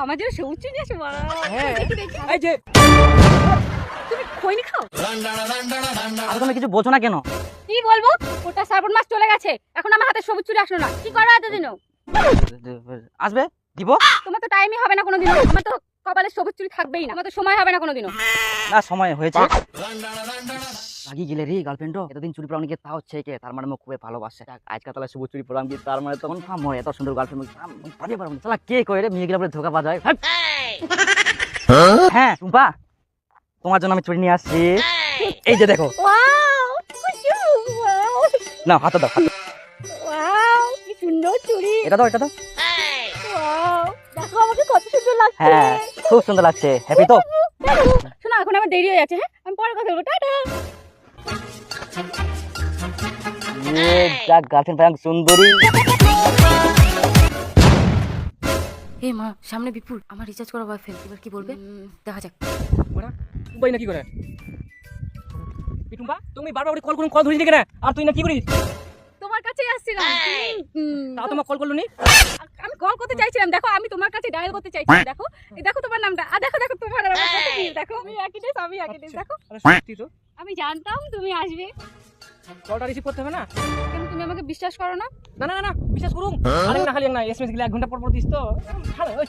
আমার জন্য সবুজ চুড়ি আছে বাবা। হ্যাঁ দেখি দেখি। এই যে তুমি খৈনি খাও? আর তুমি কিছু বোঝো না কেন? কি বলবো, ওটা শ্রাবণ মাস চলে গেছে, এখন আমার হাতে সবুজ চুড়ি আসলো না, কি করো এতদিনও? আসবে দিব তোমার তো টাইমই হবে না কোনোদিনও, আমার তো কপালে সবুজ চুড়ি থাকবেই না, আমার তো সময় হবে না কোনোদিনও। না সময় হয়েছে রাগি গেলে রে গার্লফ্রেন্ডও এতদিন চুরি পরাম গিয়ে তা হচ্ছে কে তার মানে খুবই ভালোবাসে আজকাল তাহলে শুভ চুরি পরাম গিয়ে তার মানে তখন ফাম হয় এত সুন্দর গার্লফ্রেন্ড পাবে পারবো না কে কই রে মেয়েগুলো বলে ধোকা বাজ হয় হ্যাঁ টুম্পা তোমার জন্য আমি চুরি নিয়ে আসছি এই যে দেখো ওয়াও ওয়াও না হাতে দাও হাতে। ওয়াও কি সুন্দর চুড়ি। এটা দাও এটা দাও ওয়াও দেখো আমাকে কত সুন্দর লাগছে। হ্যাঁ খুব সুন্দর লাগছে হ্যাপি তো শোনো এখন আমার দেরি হয়ে যাচ্ছে, হ্যাঁ আমি পরে কথা বলবো, টাটা। ये क्या গার্লফ্রেন্ড পায় সুন্দরী হে মা, সামনে বিপুল, আমার রিচার্জ করা বয়ফ্রেন্ড, এবার কি বলবে দেখা যাক। ওরা তুই না কি করে পিটুম্বা তুমি বারবার কল করুন কল ধরিস না আর তুই না কি করিস তোমার কাছেই আসছিলাম, তাও তোমার কল করলুনি আমি কল করতে চাইছিলাম, দেখো আমি তোমার কাছে ডায়াল করতে চাইছিলাম, দেখো এই দেখো তোমার নামটা, আর দেখো দেখো তোমার আর আমার কত মিল, দেখো আমি একই ডেস আমি একই ডেস, দেখো আরে সত্যি তো আমি জানতাম তুমি আসবে। কলটা রিসিভ করতে হবে না কেন তুমি আমাকে বিশ্বাস করো না? না না না বিশ্বাস করুন আরে না খালি না এসএমএস গুলো 1 ঘন্টা পর পর দিস তো ছাড়ো, ওই।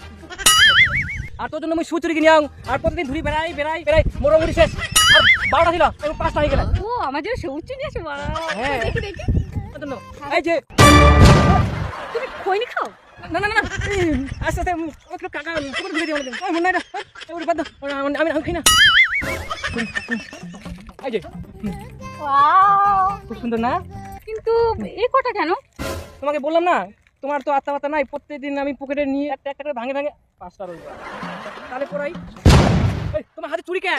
আর তোর জন্য আমি সুচুরি কিনে আং আর প্রতিদিন ঘুরি বেড়াই বেড়াই বেড়াই মোটামুটি শেষ আর 12টা ছিল এখন 5টা হয়ে গেল ও আমার জন্য সবুজ চুড়ি আছে বাবা। হ্যাঁ। দেখি দেখি। তোর জন্য এই যে তুমি খৈনি খাও? না না না আস্তে আস্তে ওকে কাকা তোমার ভিডিও দিও না মনে নাই না ওরে বাদ দাও আমি খাই না এই যে ওয়াও খুব সুন্দর না কিন্তু এই কটা কেন? তোমাকে বললাম না তোমার তো আত্মা বাত্তা নাই প্রত্যেকদিন আমি পকেটে নিয়ে একটা একটা করে ভাঙে ভাঙে 5টা রইল তাহলে পরাই এই তোমার হাতে চুরি কে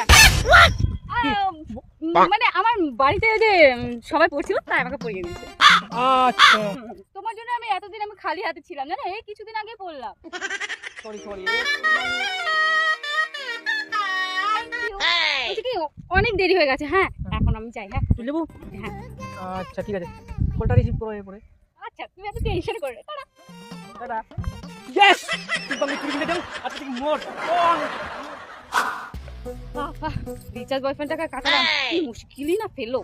মানে আমার বাড়িতে ওই যে সবাই পড়ছিল তাই আমাকে পরিয়ে দিয়েছে। আচ্ছা তোমার জন্য আমি এতদিন আমি খালি হাতে ছিলাম, জানো এই কিছুদিন আগে পড়লাম। সরি সরি বলছি কি অনেক দেরি হয়ে গেছে, হ্যাঁ এখন আমি যাই, হ্যাঁ তুই নেবো হ্যাঁ আচ্ছা ঠিক আছে কলটা রিসিভ করো এরপরে আচ্ছা তুমি এত টেনশন করো না, টাটা। টাটা ইয়েস তুমি চুরি কিনে দাও আচ্ছা ঠিক মোর রিচার্জ বয়ফ্রেন্ডটাকে কাটালাম, কি মুশকিলই না ফেলো।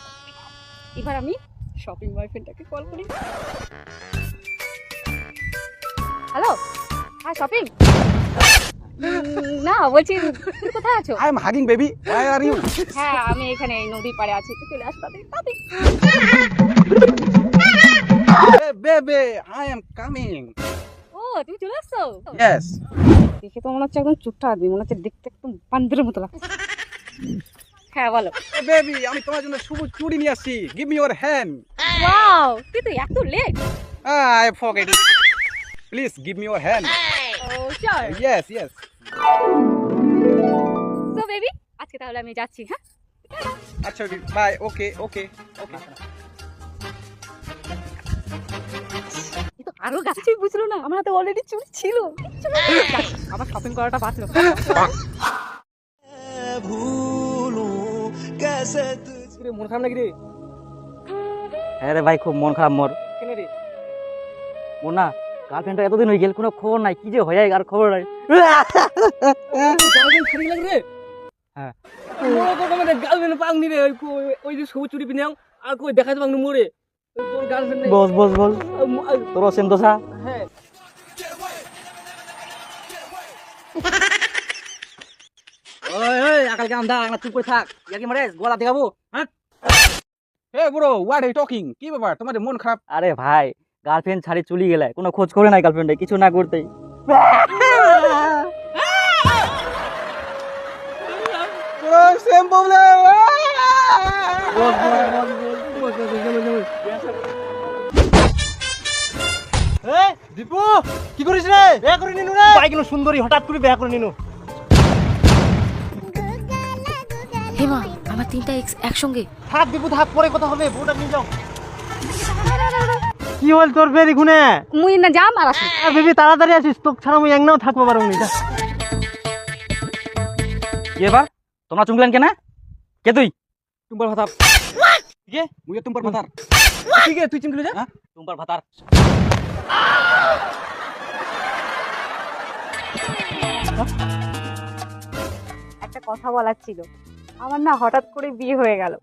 এবার আমি শপিং বয়ফ্রেন্ডটাকে কল করি। হ্যালো হ্যাঁ শপিং, না বলছি তুমি কোথায় আছো? I am hugging baby. Where are you? হ্যাঁ আমি এখানে এই নদীর পাড়ে আছি, তো চলে আস তাড়াতাড়ি তাড়াতাড়ি। Hey baby, I am coming. ও তুমি চলে আসছো? Yes. দেখে তো মনে হচ্ছে একদম চুট্টা আদমি, মনে হচ্ছে দেখতে একদম বান্দরের মতো লাগছে। হ্যাঁ বলো। Hey baby, আমি তোমার জন্য সবুজ চুড়ি নিয়ে আসছি। Give me your hand. Wow কিন্তু এত late. I forget it. Please give me your hand. Oh sure. Yes, yes. So baby আজকে তাহলে আমি যাচ্ছি, হ্যাঁ আচ্ছা bye. Okay, okay, okay. এ তো আরো গাছই বুঝলো না, আমার হাতে অলরেডি চুড়ি ছিল। আবার শপিং করাটা বাঁচলো রে মন খারাপ নাকি রে হ্যাঁ রে ভাই খুব মন খারাপ মোর কেন রে মোর না গার্লফ্রেন্ড এতদিন হয়ে গেল কোনো খবর নাই কি যে হয়ে যায় আর খবর নাই গার্লফ্রেন্ড খালি লাগে রে হ্যাঁ মোর তো মানে গার্লফ্রেন্ড পাংনি রে ওই যে সবুজ চুরি পিনাও আর কই দেখা যাবে না মোরে তোর গার্লফ্রেন্ড নাই বস বস বস তোর সেম দোসা হ্যাঁ ওই ওই আকাল কাম দা না চুপ করে থাক ইয়াকি মারে গলা দেখাবো হ্যাঁ Hey bro, what are you talking? কি ব্যাপার? তোমার মন খারাপ? আরে ভাই গার্লফ্রেন্ড ছাড়ি চলে গেলে কোনো খোঁজ করে নাই গার্লফ্রেন্ডে কিছু না করতেই Bro, same problem. দীপু কি করিস রে? বিয়ে করে নিনু রে? ভাই কেন সুন্দরী হঠাৎ করে বিয়ে করে নিনু? হেমা আমার তিনটা এক্স একসঙ্গে। থাক দীপু থাক পরে কথা হবে বউটা নিয়ে যাও। কি হল তোর বেরি গুনে? মুই না যাম আর আসি। বেবি তাড়াতাড়ি আসিস তোক ছাড়া আমি একনাও থাকবো পারবো না। কি এবার তোমরা চুমলেন কেন কে তুই টুম্পার ভাতার কে? মুই তোমার ভাতার। ঠিক আছে তুই চিমলি যা টুম্পার ভাতার একটা কথা বলার ছিল, আমার না হঠাৎ করে বিয়ে হয়ে গেল।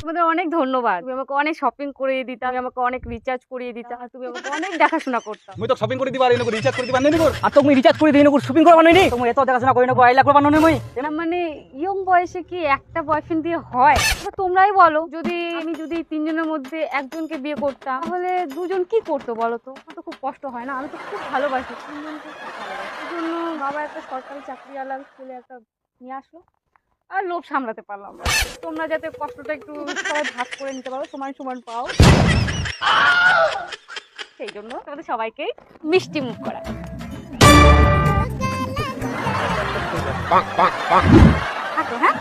তোমাদের অনেক ধন্যবাদ, তুমি আমাকে অনেক শপিং করিয়ে দিতা, তুমি আমাকে অনেক রিচার্জ করিয়ে দিতা, আর তুমি আমাকে অনেক দেখাশোনা করতা। মুই তো শপিং করে দিবা আর এনকো রিচার্জ করে দিবা নেনি কর। আর তুমি রিচার্জ করে দিই শপিং করবা নইনি, তুমি এত দেখাশোনা করি না আইলা করবা নই মই। না মানে ইয়ং বয়সে কি একটা বয়ফ্রেন্ড দিয়ে হয়? এবার তোমরাই বলো, যদি আমি তিনজনের মধ্যে একজনকে বিয়ে করতাম তাহলে দুজন কি করতো বলো তো? আমার তো খুব কষ্ট হয় না? আমি তো খুব ভালোবাসি তিনজনকে, খুব ভালোবাসি। এই জন্য বাবা একটা সরকারি চাকরিওয়ালা ছেলে একটা নিয়ে আসলো, আর লোভ সামলাতে পারলাম না। তোমরা যাতে কষ্টটা একটু সবাই ভাগ করে নিতে পারো, সমান সমান পাও, সেই জন্য তোমাদের সবাইকেই মিষ্টি মুখ করা। থাকো, হ্যাঁ?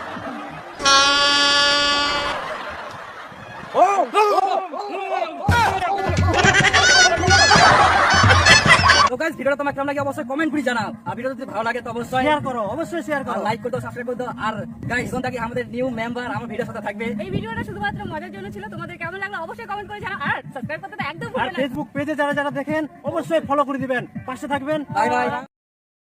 তো গাইস ভিডিওটা তোমার কেমন লাগে অবশ্যই কমেন্ট করে জানাও, আর ভিডিও যদি ভালো লাগে তো অবশ্যই শেয়ার করো, অবশ্যই শেয়ার করো। লাইক করে দাও, সাবস্ক্রাইব করে দাও। আর গাইস এখন থেকে আমাদের নিউ মেম্বার আমার ভিডিওর সাথে থাকবে। এই ভিডিওটা শুধুমাত্র মজার জন্য ছিল, তোমাদের কেমন লাগলো অবশ্যই কমেন্ট করে জানাও, আর সাবস্ক্রাইব করতে তো একদম আর ভুলবে না। ফেসবুক পেজে যারা যারা দেখেন অবশ্যই ফলো করে দিবেন, পাশে থাকবেন। Bye bye.